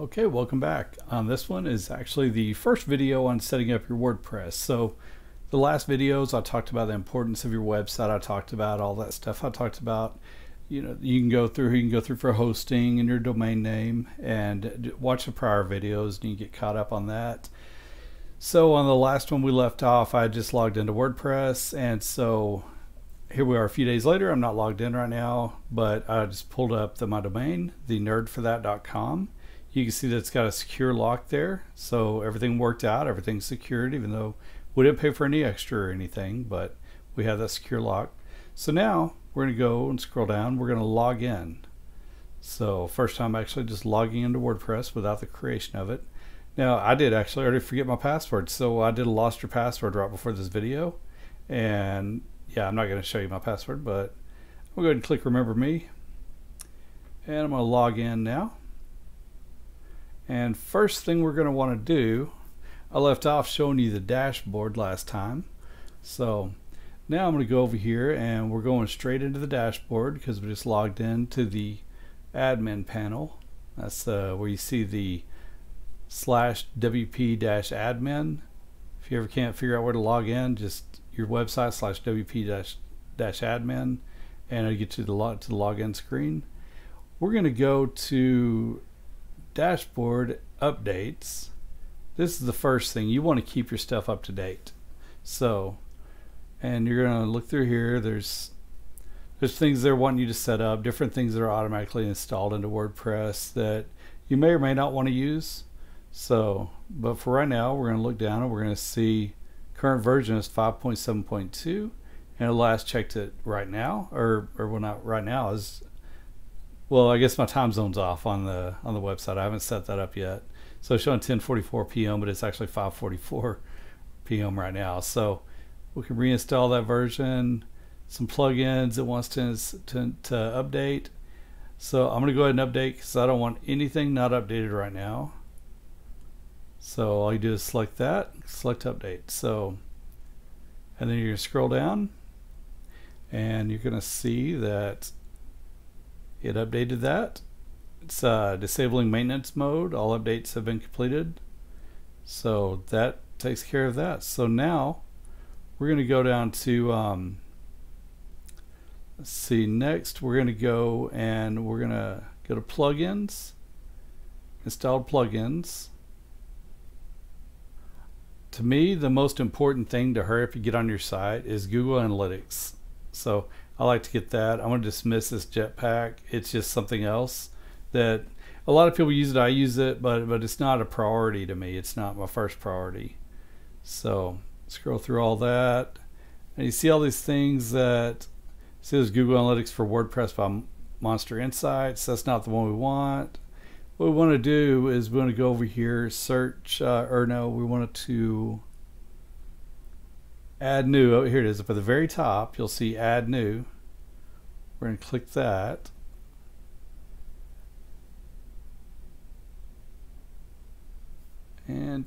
Okay, welcome back. This one is actually the first video on setting up your WordPress. So the last videos I talked about the importance of your website. I talked about all that stuff. I talked about, you can go through for hosting and your domain name, and watch the prior videos and you get caught up on that. So on the last one we left off, I just logged into WordPress, and so here we are a few days later. I'm not logged in right now, but I just pulled up my domain, thenerdforthat.com. You can see that it's got a secure lock there, so everything worked out, everything's secured, even though we didn't pay for any extra or anything, but we have that secure lock. So now we're going to go and scroll down. We're going to log in. So first time actually just logging into WordPress without the creation of it. Now I did actually already forget my password, so I did a lost your password right before this video, and yeah, I'm not going to show you my password, but we'll go ahead and click remember me, and I'm going to log in now. And first thing we're going to want to do, I left off showing you the dashboard last time. So now I'm going to go over here and we're going straight into the dashboard because we just logged into the admin panel. That's where you see the /wp-admin. If you ever can't figure out where to log in, just your website /wp-admin, and it'll get you to the login screen. We're going to go to dashboard updates. This is the first thing. You want to keep your stuff up to date. So, and you're going to look through here. There's things they're wanting you to set up, different things that are automatically installed into WordPress that you may or may not want to use. So, but for right now, we're going to look down and we're going to see current version is 5.7.2, and the last checked it right now, or well, not right now, is, well, I guess my time zone's off on the website. I haven't set that up yet. So it's showing 10:44 p.m., but it's actually 5:44 p.m. right now. So we can reinstall that version. Some plugins it wants to update. So I'm going to go ahead and update because I don't want anything not updated right now. So all you do is select that, select update. So, and then you're going to scroll down, and you're going to see that it updated that. It's disabling maintenance mode. All updates have been completed. So that takes care of that. So now we're going to go down to, let's see, next we're going to go and we're going to go to plugins, installed plugins. To me, the most important thing to hurry up and get on your site is Google Analytics. So I like to get that. I'm going to dismiss this Jetpack. It's just something else that a lot of people use it. I use it, but it's not a priority to me. It's not my first priority. So scroll through all that, and you see all these things that says Google Analytics for WordPress by Monster Insights. That's not the one we want. What we want to do is we want to go over here, search, or no, we want to add new. Oh, here it is. Up at the very top, you'll see add new. We're going to click that. And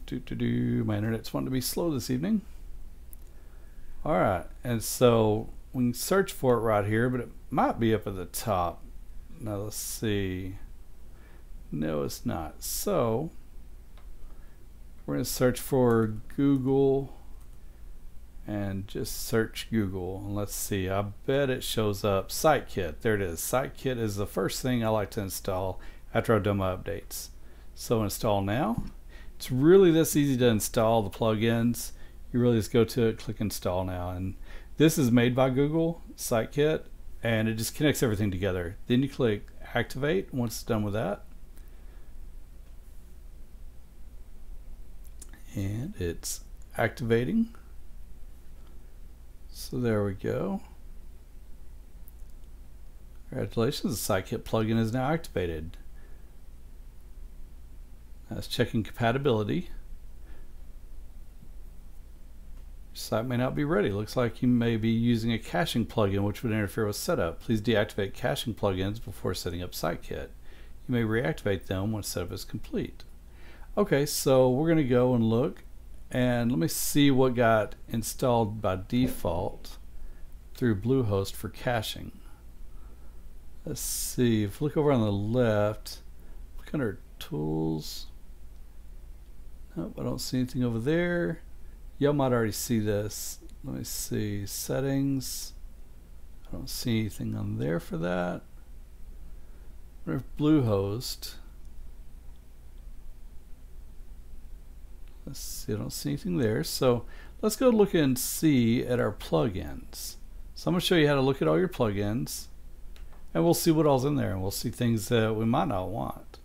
my internet's wanting to be slow this evening. All right, and so we can search for it right here, but it might be up at the top. Now let's see. No, it's not. So we're going to search for Google and just search Google, and let's see, I bet it shows up SiteKit. There it is. SiteKit is the first thing I like to install after I've done my updates. So install now. It's really this easy to install the plugins. You really just go to it, click install now, and this is made by Google, SiteKit, and it just connects everything together. Then you click activate once it's done with that, and it's activating. So there we go. Congratulations, the SiteKit plugin is now activated. That's checking compatibility. Your site may not be ready. Looks like you may be using a caching plugin which would interfere with setup. Please deactivate caching plugins before setting up SiteKit. You may reactivate them once setup is complete. Okay, so we're going to go and look, and let me see what got installed by default through Bluehost for caching. Let's see, if we look over on the left, look under tools. Nope, I don't see anything over there. Y'all might already see this. Let me see, settings. I don't see anything on there for that. What if Bluehost? Let's see, I don't see anything there. So let's go look and see at our plugins. So I'm going to show you how to look at all your plugins, and we'll see what all's in there, and we'll see things that we might not want.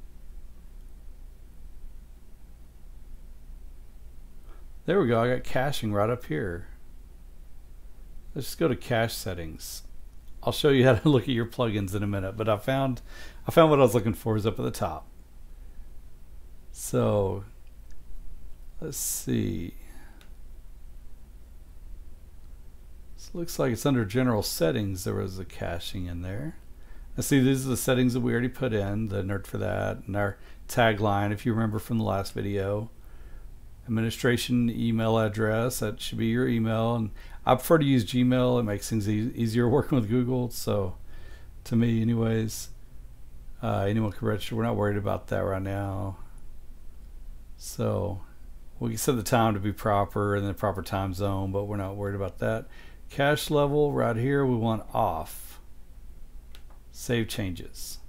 There we go, I got caching right up here. Let's just go to cache settings. I'll show you how to look at your plugins in a minute, but I found what I was looking for is up at the top. So let's see. So it looks like it's under general settings. There was a caching in there. I see these are the settings that we already put in, the nerd for that, and our tagline, if you remember from the last video. Administration email address, that should be your email, and I prefer to use Gmail. It makes things easier working with Google, so to me anyways. Anyone can register. We're not worried about that right now. So we can set the time to be proper in the proper time zone, but we're not worried about that. Cache level right here we want off. Save changes,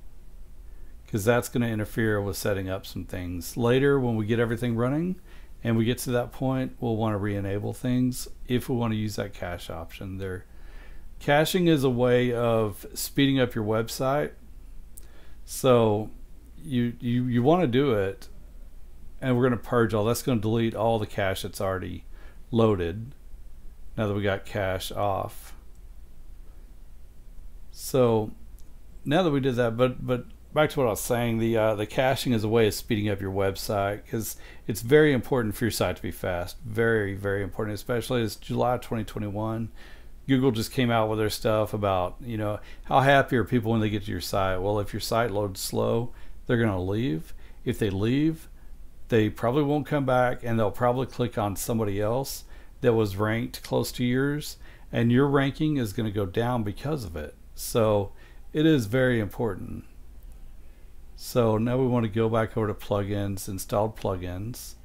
because that's going to interfere with setting up some things. Later when we get everything running and we get to that point, we'll want to re-enable things if we want to use that cache option there. Caching is a way of speeding up your website. So you want to do it, and we're going to purge all. That's going to delete all the cache that's already loaded now that we got cache off. So now that we did that, but back to what I was saying, the caching is a way of speeding up your website, because it's very important for your site to be fast. Very, very important, especially as July 2021. Google just came out with their stuff about, you know, how happy are people when they get to your site. Well, if your site loads slow, they're going to leave. If they leave, they probably won't come back, and they'll probably click on somebody else that was ranked close to yours, and your ranking is going to go down because of it. So it is very important. So now we want to go back over to plugins, installed plugins.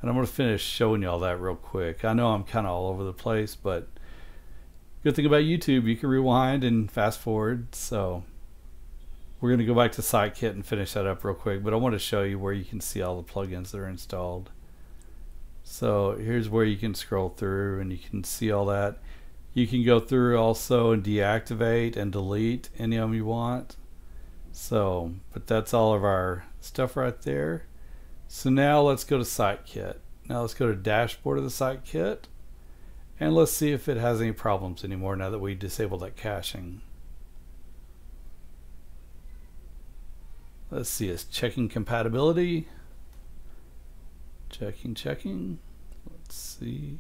And I'm going to finish showing you all that real quick. I know I'm kind of all over the place, but good thing about YouTube, you can rewind and fast forward. So we're going to go back to SiteKit and finish that up real quick, but I want to show you where you can see all the plugins that are installed. So here's where you can scroll through and you can see all that. You can go through also and deactivate and delete any of them you want. So, but that's all of our stuff right there. So now let's go to SiteKit. Now let's go to dashboard of the SiteKit, and let's see if it has any problems anymore now that we disabled that caching. Let's see, it's checking compatibility. Checking. Let's see.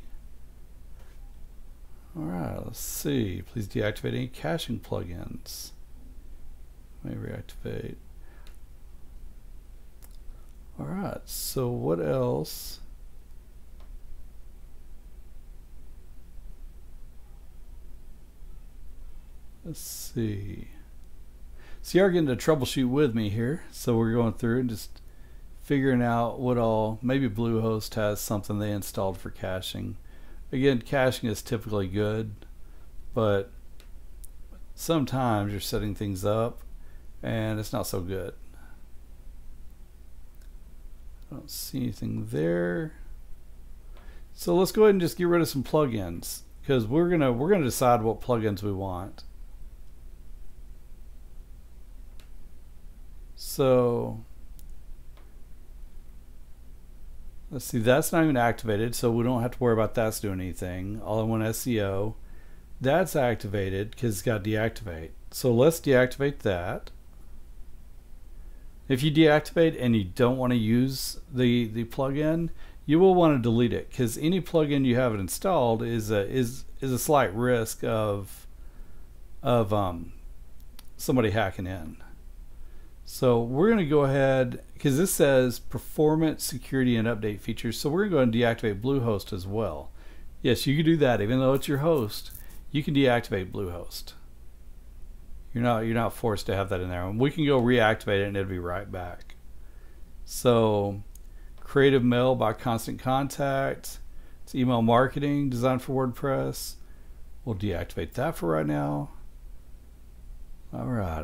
Alright, let's see. Please deactivate any caching plugins. Let me reactivate. Alright, so what else? Let's see. So you are getting to troubleshoot with me here. So we're going through and just figuring out what all, maybe Bluehost has something they installed for caching. Again, caching is typically good, but sometimes you're setting things up and it's not so good. I don't see anything there. So let's go ahead and just get rid of some plugins, because we're gonna decide what plugins we want. So let's see, that's not even activated, so we don't have to worry about that's doing anything. All-in-one SEO, that's activated because it's got deactivate. So let's deactivate that. If you deactivate and you don't want to use the plugin, you will want to delete it, because any plugin you have installed is a slight risk of somebody hacking in. So we're going to go ahead, because this says performance, security, and update features. So we're going to go ahead and deactivate Bluehost as well. Yes, you can do that. Even though it's your host, you can deactivate Bluehost. You're not forced to have that in there. And we can go reactivate it and it'll be right back. So creative mail by constant contact. It's email marketing designed for WordPress. We'll deactivate that for right now. All right.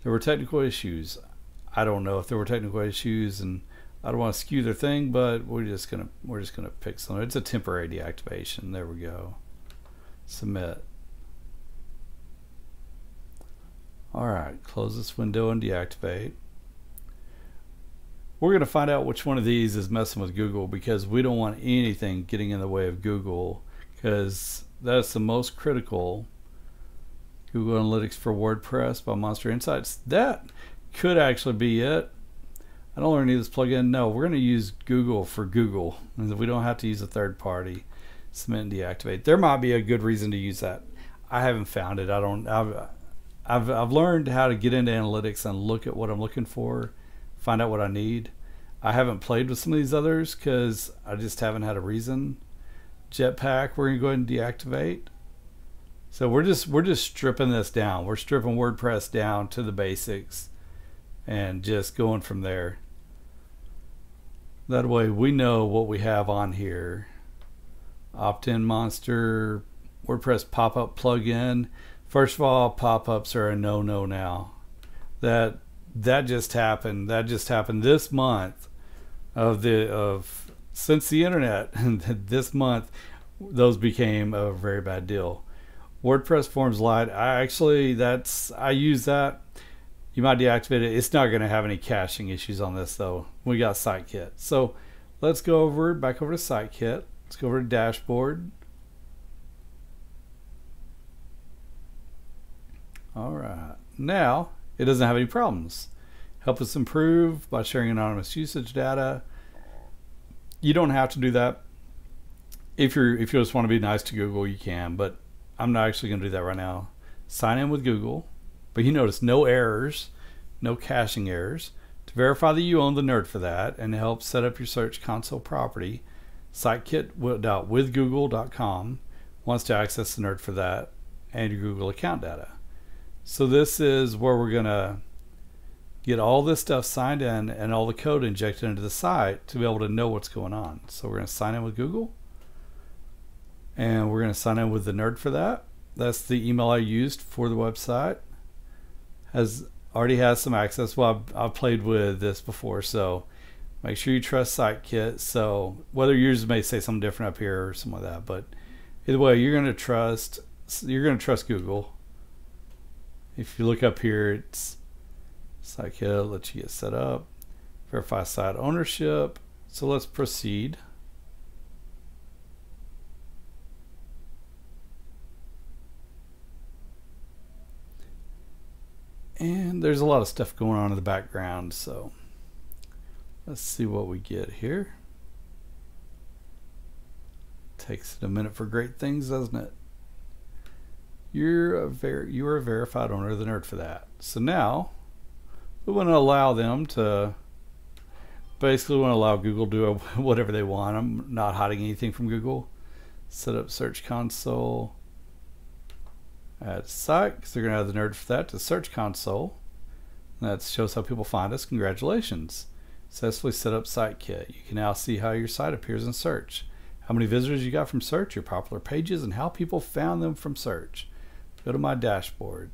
There were technical issues. I don't know if there were technical issues, and I don't want to skew their thing, but we're just gonna pick some. It's a temporary deactivation. There we go. Submit. All right. Close this window and deactivate. We're going to find out which one of these is messing with Google, because we don't want anything getting in the way of Google, because that's the most critical. Google Analytics for WordPress by Monster Insights. That could actually be it. I don't really need this plugin. No, we're going to use Google for Google. We don't have to use a third party. Submit and deactivate. There might be a good reason to use that. I haven't found it. I've learned how to get into analytics and look at what I'm looking for, find out what I need. I haven't played with some of these others because I just haven't had a reason. Jetpack, we're going to go ahead and deactivate. So we're just stripping this down. We're stripping WordPress down to the basics and just going from there. That way we know what we have on here. Opt-in monster, WordPress pop-up plugin. First of all, pop-ups are a no-no now. That just happened. That just happened this month since the internet. This month, those became a very bad deal. WordPress Forms Lite. I use that. You might deactivate it. It's not going to have any caching issues on this though. We got SiteKit. So let's go back over to SiteKit. Let's go over to Dashboard. All right. Now it doesn't have any problems. Help us improve by sharing anonymous usage data. You don't have to do that. If you just want to be nice to Google, you can, but I'm not actually going to do that right now. Sign in with Google, but you notice no errors, no caching errors. To verify that you own the nerd for that and help set up your Search Console property, sitekit.withgoogle.com wants to access the nerd for that and your Google account data. So this is where we're going to get all this stuff signed in and all the code injected into the site to be able to know what's going on. So we're going to sign in with Google. And we're going to sign in with the nerd for that. That's the email I used for the website. Already has some access. Well, I've played with this before, so make sure you trust SiteKit. So whether yours may say something different up here or something like that, but either way, you're going to trust Google. If you look up here, it's SiteKit lets you get set up, verify site ownership. So let's proceed. And there's a lot of stuff going on in the background, so let's see what we get here. Takes it a minute for great things, doesn't it? You are a verified owner of the nerd for that. So now we want to allow them to allow Google to do whatever they want. I'm not hiding anything from Google. Set up Search Console. Add site, because they're going to have the nerd for that, to Search Console. That shows how people find us. Congratulations. Successfully set up SiteKit. You can now see how your site appears in search, how many visitors you got from search, your popular pages, and how people found them from search. Go to my dashboard.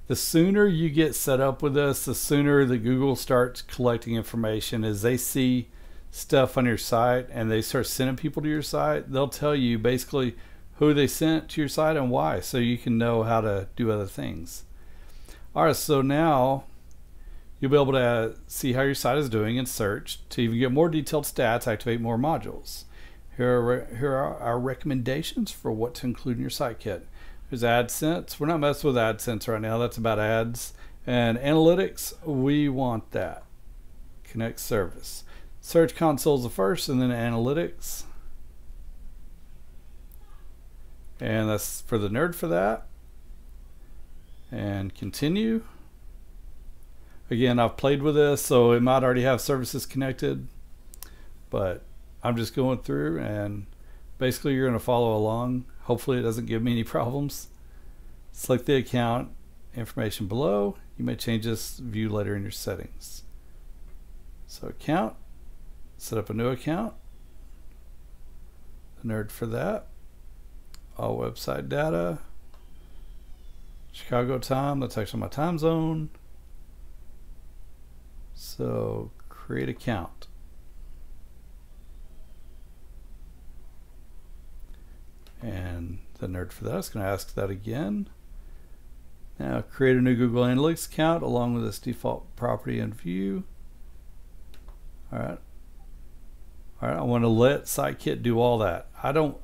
The sooner you get set up with this, the sooner that Google starts collecting information. As they see stuff on your site and they start sending people to your site, they'll tell you basically who they sent to your site and why, so you can know how to do other things. All right, so now you'll be able to see how your site is doing in search. To even get more detailed stats, activate more modules. Here are our recommendations for what to include in your SiteKit. There's AdSense. We're not messing with AdSense right now. That's about ads. And analytics, we want that. Connect service. Search Console is the first, and then analytics. And that's for the nerd for that. And continue. Again, I've played with this, so it might already have services connected, but I'm just going through, and basically you're going to follow along. Hopefully it doesn't give me any problems. Select the account information below. You may change this view later in your settings. So account, set up a new account. The nerd for that. All website data. Chicago time, that's actually my time zone. So create account. And the nerd for that is going to ask that again. Now create a new Google Analytics account along with this default property and view. Alright, I want to let Sitekit do all that. I don't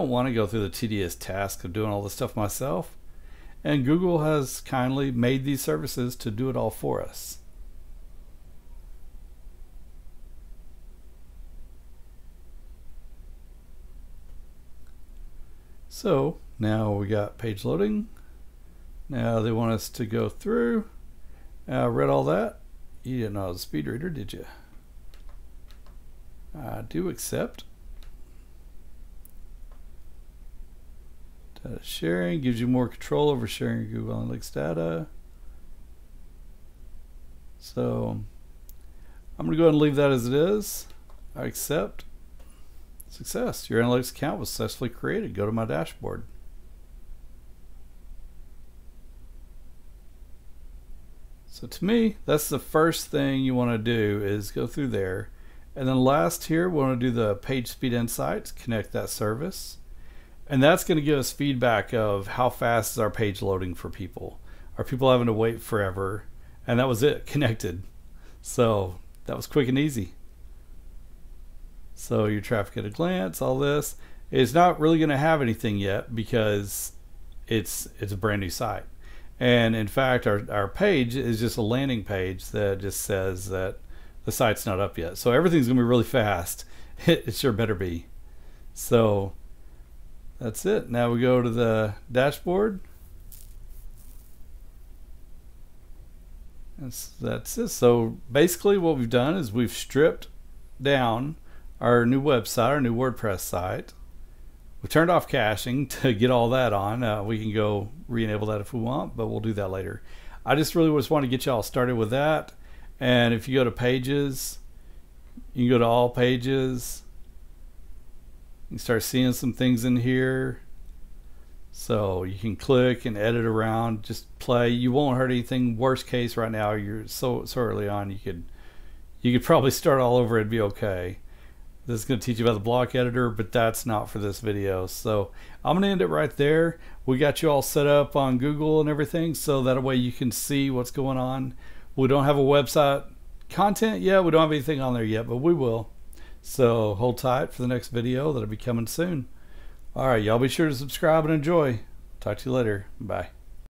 want to go through the tedious task of doing all this stuff myself. And Google has kindly made these services to do it all for us. So now we got page loading. Now they want us to go through. Read all that. You didn't know I was a speed reader, did you? Do accept. Data sharing gives you more control over sharing Google Analytics data. So I'm going to go ahead and leave that as it is. I accept. Success. Your analytics account was successfully created. Go to my dashboard. So to me, that's the first thing you want to do is go through there. And then last here, we want to do the page speed insights, connect that service. And that's going to give us feedback of how fast is our page loading for people. Are people having to wait forever? And that was it, connected. So that was quick and easy. So your traffic at a glance, all this. It's not really going to have anything yet because it's a brand new site. And in fact, our page is just a landing page that just says that the site's not up yet. So everything's going to be really fast. It sure better be. So that's it. Now we go to the dashboard. That's it. So basically what we've done is we've stripped down our new website, our new WordPress site. We turned off caching to get all that on. We can go re-enable that if we want, but we'll do that later. I just really just want to get y'all started with that. And if you go to pages, you can go to all pages. You can start seeing some things in here. So you can click and edit around, just play. You won't hurt anything. Worst case right now, you're so early on, you could probably start all over. It'd be okay. This is going to teach you about the block editor, but that's not for this video. So I'm going to end it right there. We got you all set up on Google and everything, so that way you can see what's going on. We don't have a website content yet. We don't have anything on there yet, but we will. So hold tight for the next video that'll be coming soon. All right, y'all be sure to subscribe and enjoy. Talk to you later. Bye.